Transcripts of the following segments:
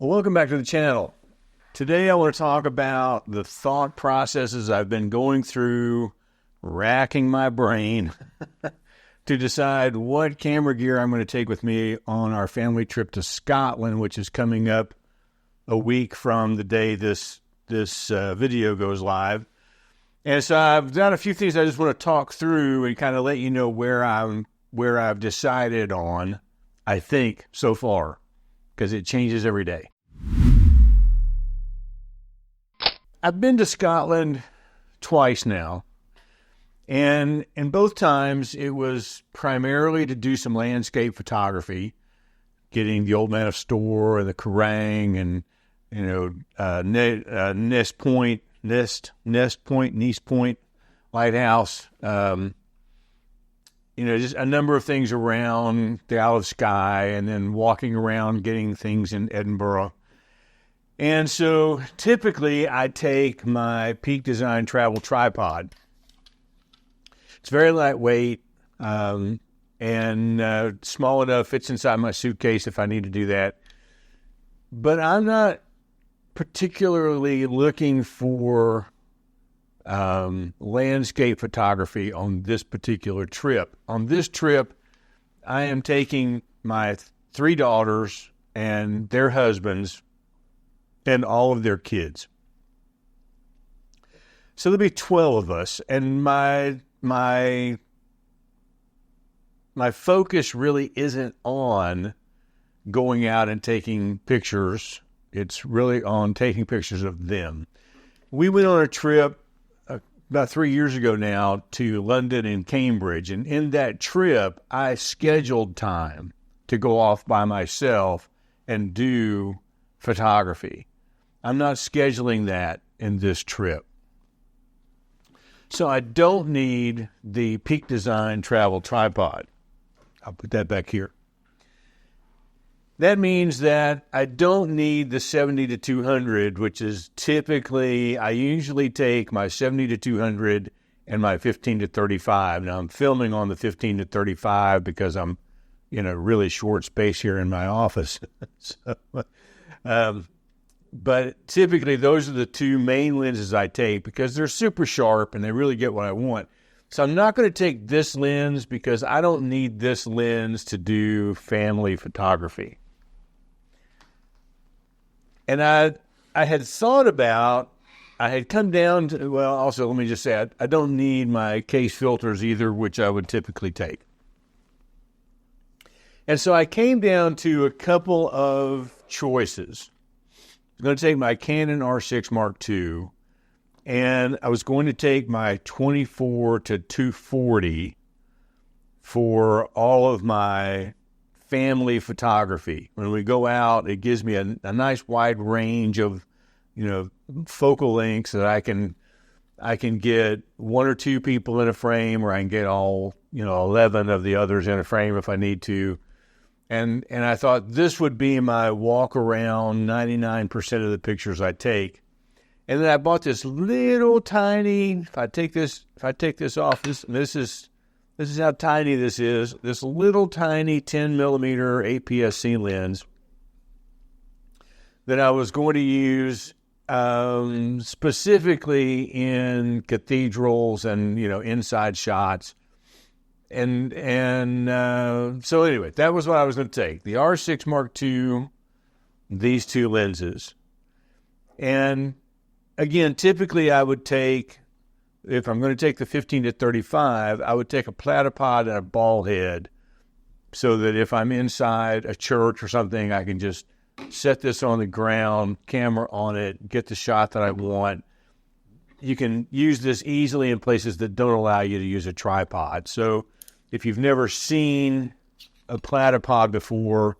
Well, welcome back to the channel. Today I want to talk about the thought processes I've been going through, racking my brain to decide what camera gear I'm going to take with me on our family trip to Scotland, which is coming up a week from the day this video goes live. And so I've done a few things I just want to talk through and kind of let you know where I've decided on, I think, so far, because it changes every day. I've been to Scotland twice now, and both times it was primarily to do some landscape photography, getting the Old Man of Storr and the Kerrang and, Nest Point Lighthouse, just a number of things around the Isle of Skye, and then walking around getting things in Edinburgh. And so typically I take my Peak Design travel tripod. It's very lightweight and small enough, fits inside my suitcase if I need to do that. But I'm not particularly looking for landscape photography on this particular trip. On this trip, I am taking my 3 daughters and their husbands and all of their kids. So there'll be 12 of us, and my focus really isn't on going out and taking pictures. It's really on taking pictures of them. We went on a trip about 3 years ago now to London and Cambridge, and in that trip, I scheduled time to go off by myself and do photography. I'm not scheduling that in this trip. So I don't need the Peak Design travel tripod. I'll put that back here. That means that I don't need the 70-200, which is typically, I usually take my 70-200 and my 15-35. Now I'm filming on the 15-35 because I'm in a really short space here in my office. But typically those are the 2 main lenses I take because they're super sharp and they really get what I want. So I'm not going to take this lens because I don't need this lens to do family photography. And I had thought about, I had come down to, well, also let me just say, I don't need my case filters either, which I would typically take. And so I came down to a couple of choices. I'm going to take my Canon R6 Mark II, and I was going to take my 24-240 for all of my family photography. When we go out, it gives me a nice wide range of, focal lengths that I can get 1 or 2 people in a frame, or I can get all, 11 of the others in a frame if I need to. And I thought this would be my walk around 99% of the pictures I take. And then I bought this little tiny, if I take this off, this is how tiny this is, this little tiny 10 millimeter APS-C lens that I was going to use specifically in cathedrals and, inside shots. And so anyway, that was what I was going to take. The R6 Mark II, these 2 lenses. And again, typically I would take, if I'm going to take the 15-35, I would take a platypod and a ball head so that if I'm inside a church or something, I can just set this on the ground, camera on it, get the shot that I want. You can use this easily in places that don't allow you to use a tripod. So if you've never seen a platypod before,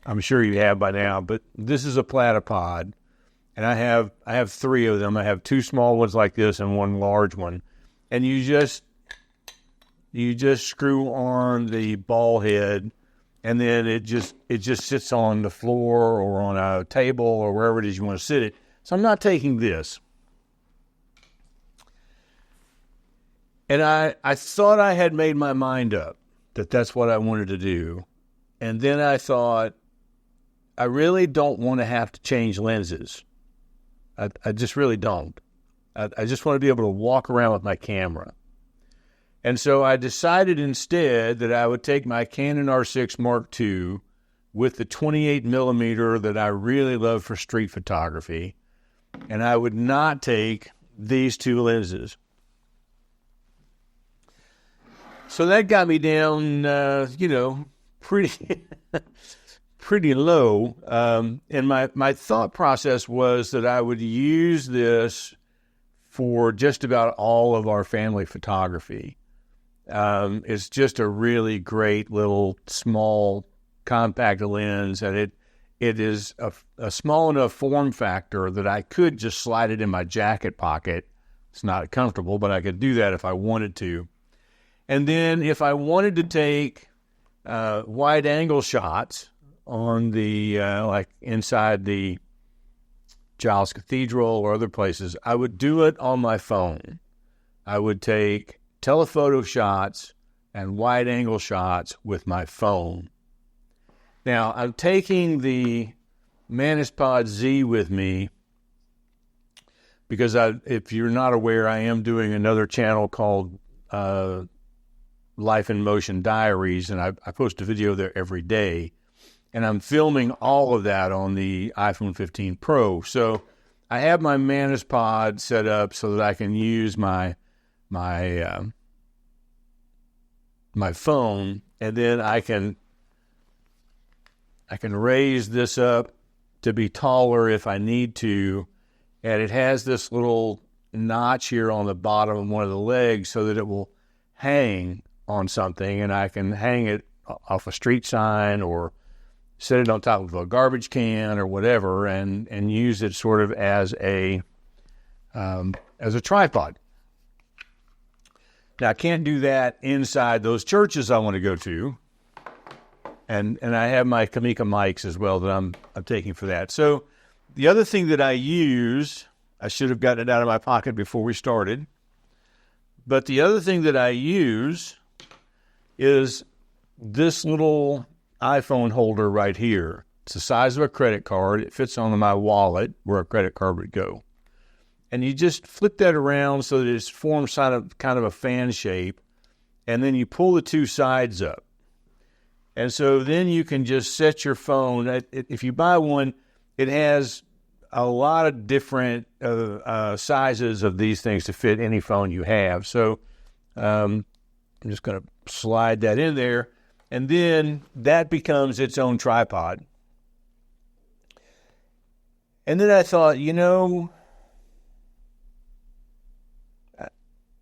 I'm sure you have by now, but this is a platypod, and I have 3 of them. I have 2 small ones like this and 1 large one. And you just screw on the ball head, and then it just sits on the floor or on a table or wherever it is you want to sit it. So I'm not taking this. And I thought I had made my mind up that that's what I wanted to do. And then I thought, I really don't want to have to change lenses. I just really don't. I just want to be able to walk around with my camera. And so I decided instead that I would take my Canon R6 Mark II with the 28 millimeter that I really love for street photography, and I would not take these two lenses. So that got me down, pretty pretty low. And my thought process was that I would use this for just about all of our family photography. It's just a really great little small compact lens, and it is a small enough form factor that I could just slide it in my jacket pocket. It's not comfortable, but I could do that if I wanted to. And then if I wanted to take wide angle shots on the like inside the Giles Cathedral or other places, I would do it on my phone. I would take telephoto shots and wide angle shots with my phone. Now, I'm taking the Manus-Pod Z with me because if you're not aware, I am doing another channel called Life in Motion Diaries, and I post a video there every day. And I'm filming all of that on the iPhone 15 Pro. So I have my Manus-Pod set up so that I can use my phone, and then I can raise this up to be taller if I need to. And it has this little notch here on the bottom of one of the legs so that it will hang on something, and I can hang it off a street sign or set it on top of a garbage can or whatever, and use it sort of as a tripod. Now, I can't do that inside those churches I want to go to, and I have my Kamika mics as well that I'm taking for that. So the other thing that I use, I should have gotten it out of my pocket before we started, but the other thing that I use is this little iPhone holder right here. It's the size of a credit card. It fits on my wallet where a credit card would go. And you just flip that around so that it forms kind of a fan shape, and then you pull the two sides up. And so then you can just set your phone. If you buy one, it has a lot of different sizes of these things to fit any phone you have. So I'm just going to slide that in there, and then that becomes its own tripod. And then I thought,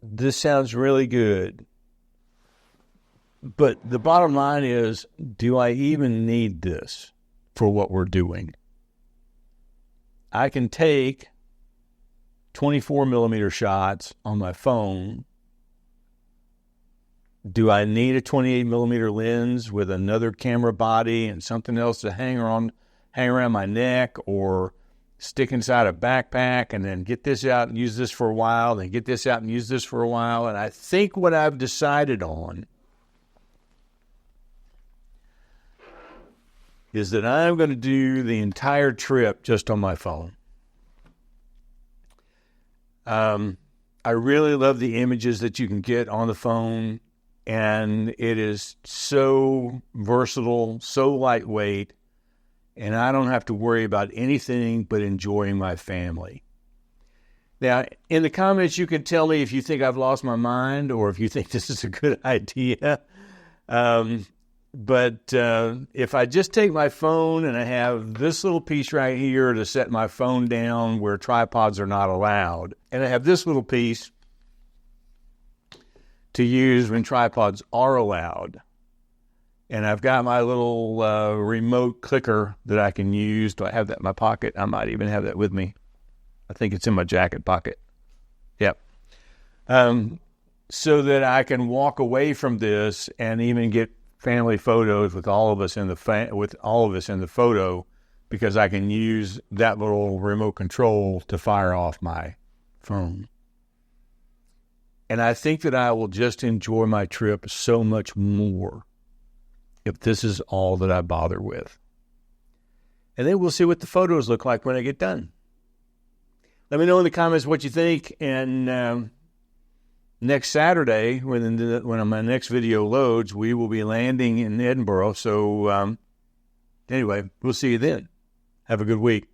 this sounds really good. But the bottom line is, do I even need this for what we're doing? I can take 24 millimeter shots on my phone. Do I need a 28 millimeter lens with another camera body and something else to hang around my neck, or stick inside a backpack and then get this out and use this for a while, then get this out and use this for a while? And I think what I've decided on is that I'm going to do the entire trip just on my phone. I really love the images that you can get on the phone, and it is so versatile, so lightweight, and I don't have to worry about anything but enjoying my family. Now, in the comments, you can tell me if you think I've lost my mind or if you think this is a good idea. But if I just take my phone and I have this little piece right here to set my phone down where tripods are not allowed, and I have this little piece to use when tripods are allowed, and I've got my little remote clicker that I can use. Do I have that in my pocket? I might even have that with me. I think it's in my jacket pocket. Yep. So that I can walk away from this and even get family photos with all of us in the photo, because I can use that little remote control to fire off my phone. And I think that I will just enjoy my trip so much more if this is all that I bother with. And then we'll see what the photos look like when I get done. Let me know in the comments what you think. And next Saturday, when my next video loads, we will be landing in Edinburgh. So anyway, we'll see you then. Have a good week.